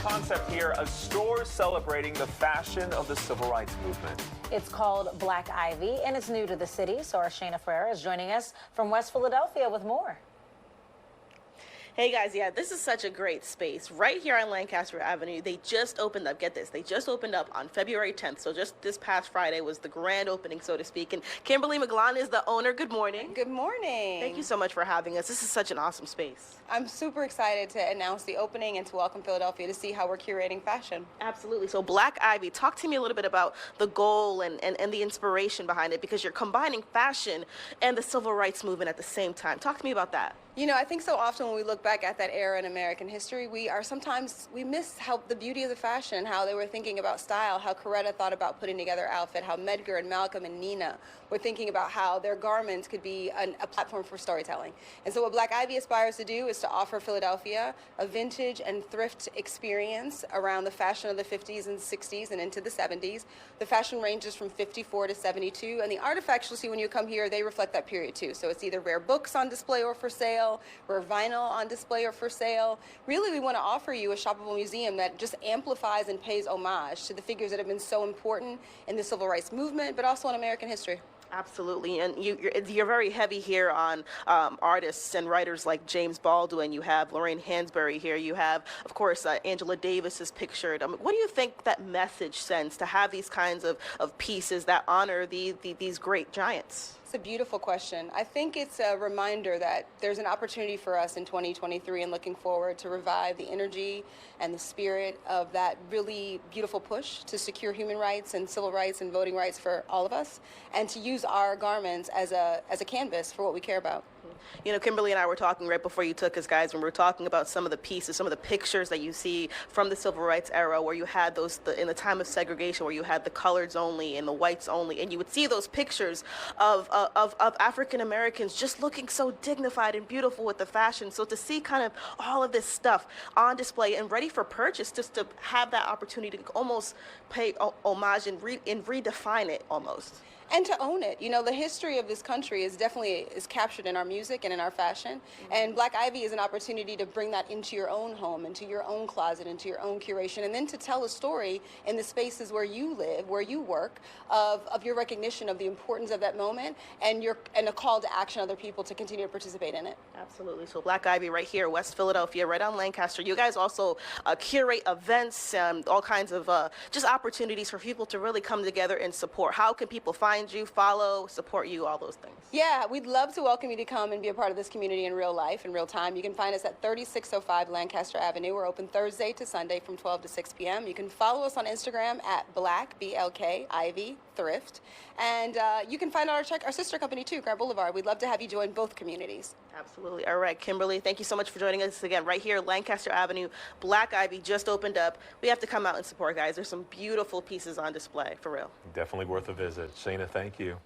concept here, a store celebrating the fashion of the civil rights movement. It's called Black Ivy, and it's new to the city. So our Shayna Ferreira is joining us from West Philadelphia with more. Hey guys, yeah, this is such a great space. Right here on Lancaster Avenue, they just opened up, get this, they just opened up on February 10th. So just this past Friday was the grand opening, so to speak. And Kimberly McGlon is the owner. Good morning. Good morning. Thank you so much for having us. This is such an awesome space. I'm super excited to announce the opening and to welcome Philadelphia to see how we're curating fashion. Absolutely. So Black Ivy, talk to me a little bit about the goal and the inspiration behind it, because you're combining fashion and the civil rights movement at the same time. Talk to me about that. You know, I think so often when we look back at that era in American history, we miss how the beauty of the fashion, how they were thinking about style, how Coretta thought about putting together outfit, how Medgar and Malcolm and Nina were thinking about how their garments could be a platform for storytelling. And so what Black Ivy aspires to do is to offer Philadelphia a vintage and thrift experience around the fashion of the 50s and 60s and into the 70s. The fashion ranges from 54 to 72, and the artifacts you'll see when you come here, they reflect that period too. So it's either rare books on display or for sale, rare vinyl on display or for sale. Really, we want to offer you a shoppable museum that just amplifies and pays homage to the figures that have been so important in the civil rights movement, but also in American history. Absolutely, and you're very heavy here on artists and writers like James Baldwin. You have Lorraine Hansberry here. You have, of course, Angela Davis is pictured. What do you think that message sends to have these kinds of pieces that honor these great giants? It's a beautiful question. I think it's a reminder that there's an opportunity for us in 2023 and looking forward to revive the energy and the spirit of that really beautiful push to secure human rights and civil rights and voting rights for all of us, and to use our garments as a canvas for what we care about. You know, Kimberly and I were talking right before you took us, guys, when we were talking about some of the pieces, some of the pictures that you see from the civil rights era, where you had those, in the time of segregation, where you had the coloreds only and the whites only, and you would see those pictures of African Americans just looking so dignified and beautiful with the fashion. So to see kind of all of this stuff on display and ready for purchase, just to have that opportunity to almost pay homage and redefine it almost. And to own it. You know, the history of this country is definitely captured in our music and in our fashion. And Black Ivy is an opportunity to bring that into your own home, into your own closet, into your own curation, and then to tell a story in the spaces where you live, where you work, of your recognition of the importance of that moment and a call to action other people to continue to participate in it. Absolutely. So Black Ivy right here, West Philadelphia, right on Lancaster. You guys also curate events, all kinds of just opportunities for people to really come together and support. How can people find you, follow, support you, all those things? Yeah, we'd love to welcome you to come and be a part of this community in real life, in real time. You can find us at 3605 Lancaster Avenue. We're open Thursday to Sunday from 12 to 6 p.m. You can follow us on Instagram at Black, BLK, Ivy, Thrift. And you can find our sister company too, Grand Boulevard. We'd love to have you join both communities. Absolutely. All right, Kimberly, thank you so much for joining us again right here, Lancaster Avenue. Black Ivy just opened up. We have to come out and support, guys. There's some beautiful pieces on display, for real. Definitely worth a visit. Shayna, thank you.